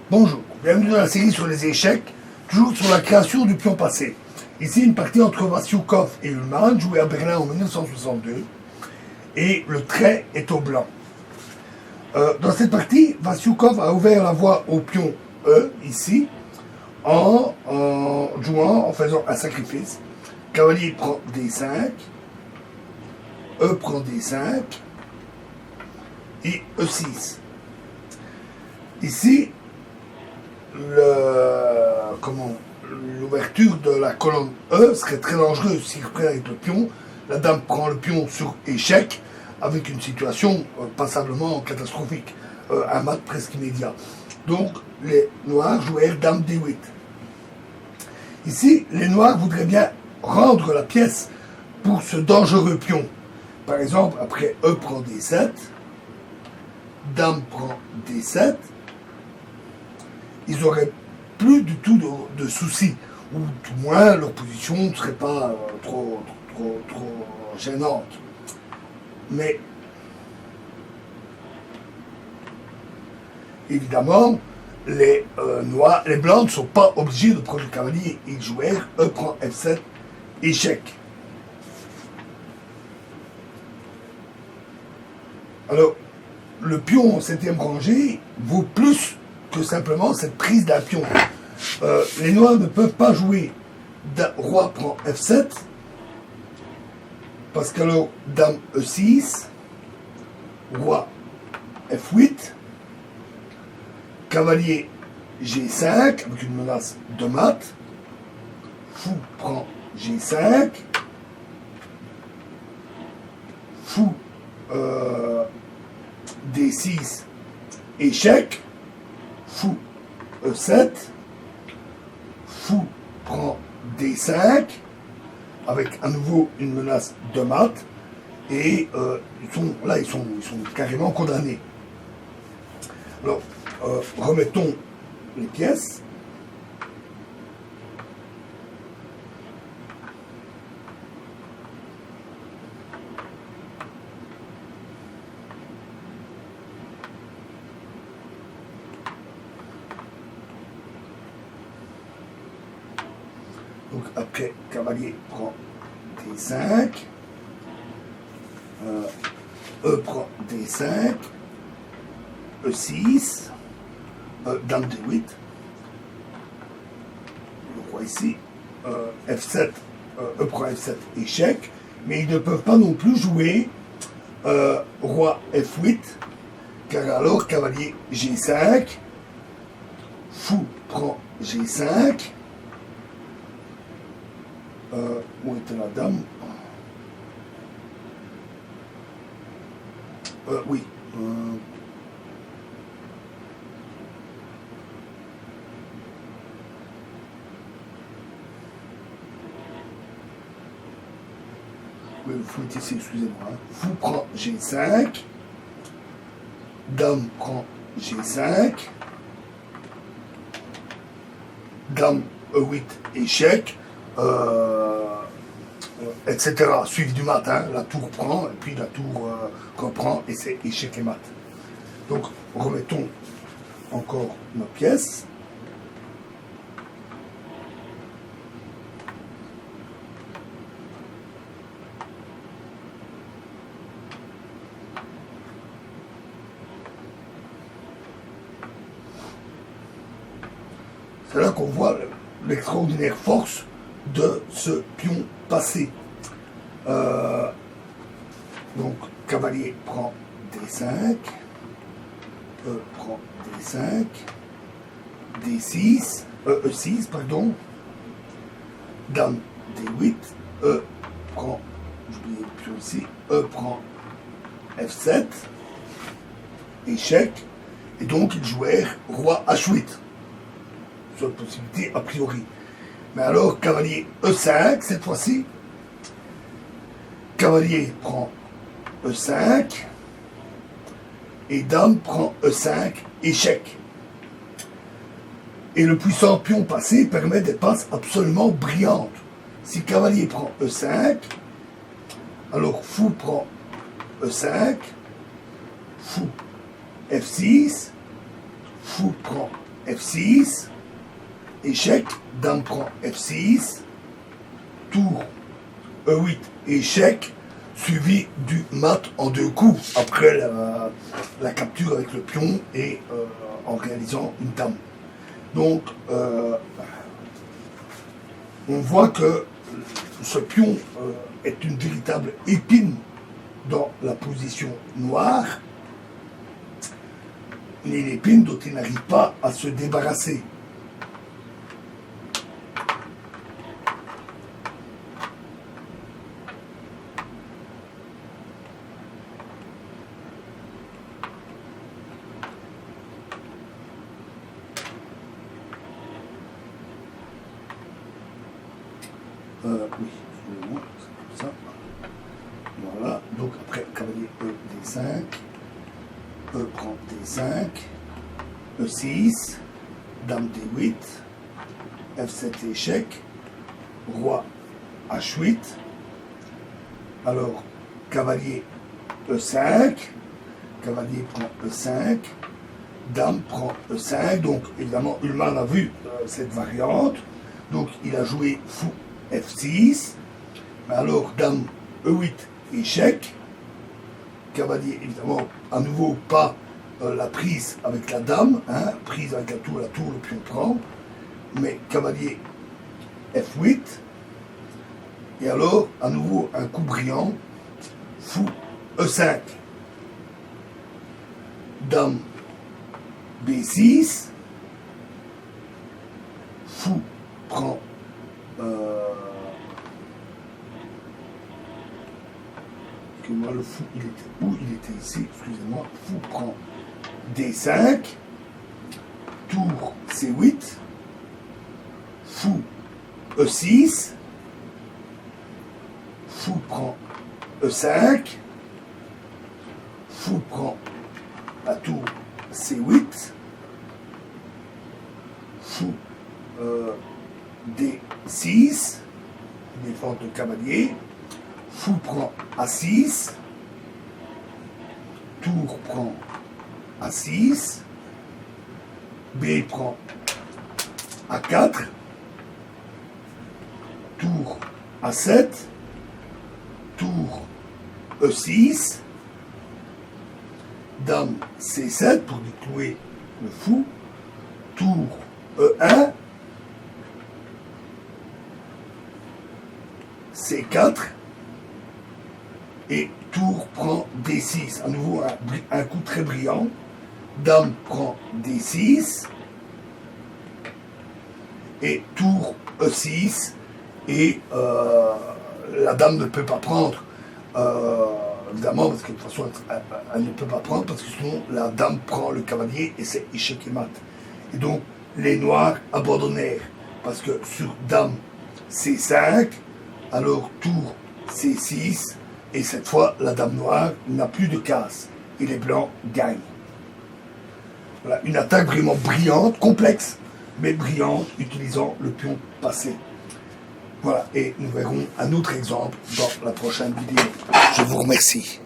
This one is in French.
Bonjour, bienvenue dans la série sur les échecs, toujours sur la création du pion passé. Ici, une partie entre Vasiukov et Ullmann, jouée à Berlin en 1962, et le trait est au blanc. Dans cette partie, Vasiukov a ouvert la voie au pion E, ici, en faisant un sacrifice. Cavalier prend D5, E prend D5, et E6. Ici, l'ouverture de la colonne E serait très dangereuse s'il reprend avec le pion. La dame prend le pion sur échec, avec une situation passablement catastrophique, un mat presque immédiat. Donc, les noirs jouèrent dame D8. Ici, les noirs voudraient bien rendre la pièce pour ce dangereux pion. Par exemple, après E prend D7, dame prend D7, ils n'auraient plus du tout de soucis, ou tout moins leur position ne serait pas trop gênante. Mais évidemment, les blancs ne sont pas obligés de prendre le cavalier. Ils jouèrent E prend F7, échec. Alors, le pion en 7e rangée vaut plus que simplement cette prise d'un pion. Les noirs ne peuvent pas jouer roi prend F7, parce qu'alors dame E6, roi F8, cavalier G5 avec une menace de mat, fou prend G5, fou D6, échec, fou E7, fou prend D5, avec à nouveau une menace de mat, et ils sont carrément condamnés. Alors, remettons les pièces. Donc après, cavalier prend D5, E prend D5, E6, dame D8, le roi ici, F7, E prend F7, échec, mais ils ne peuvent pas non plus jouer roi F8, car alors cavalier G5, fou prend G5, où était la dame? Oui. Oui, le fou est ici, excusez-moi. Fou prend G5. Dame prend G5. Dame E8, échec. Etc. Suivi du mat, hein. La tour prend, et puis la tour reprend, et c'est échec et mat. Donc, remettons encore nos pièces. C'est là qu'on voit l'extraordinaire force de ce pion passé. Donc, cavalier prend D5, E prend D5, D6, E6, pardon, dame D8, E prend, j'oublie le pion ici, E prend F7, échec, et donc ils jouèrent roi H8. Seule possibilité a priori. Mais alors, cavalier E5, cette fois-ci. Cavalier prend E5. Et dame prend E5, échec. Et le puissant pion passé permet des passes absolument brillantes. Si cavalier prend E5, alors fou prend E5, fou F6, fou prend F6, échec, dame prend F6, tour E8, échec, suivi du mat en 2 coups, après la capture avec le pion et en réalisant une dame. Donc, on voit que ce pion est une véritable épine dans la position noire, une épine dont il n'arrive pas à se débarrasser. Oui, excusez-moi, c'est comme ça. Voilà, donc après, cavalier E, D5, E prend D5, E6, dame D8, F7 échec, roi H8, alors cavalier E5, cavalier prend E5, dame prend E5, donc évidemment Ullmann a vu cette variante, donc il a joué fou F6, mais alors dame E8 échec, cavalier évidemment à nouveau pas la prise avec la dame, hein, prise avec la tour, le pion prend, mais cavalier F8, et alors à nouveau un coup brillant, fou E5, dame B6, fou prend moi le fou il était où? Il était ici, excusez-moi. Fou prend D5, tour C8, fou E6, fou prend E5, fou prend la tour C8, fou D6, défense de cavalier, fou prend A6, tour prend A6, B prend A4, tour A7, tour E6, dame C7 pour déclouer le fou, tour E1, C4, et tour prend D6. À nouveau, un coup très brillant. Dame prend D6. Et tour E6. Et la dame ne peut pas prendre. Évidemment, parce que de toute façon, elle ne peut pas prendre, parce que sinon, la dame prend le cavalier et c'est échec et mat. Et donc, les noirs abandonnèrent. Parce que sur dame C5, alors tour C6, et cette fois, la dame noire n'a plus de casse. Et les blancs gagnent. Voilà, une attaque vraiment brillante, complexe, mais brillante, utilisant le pion passé. Voilà, et nous verrons un autre exemple dans la prochaine vidéo. Je vous remercie.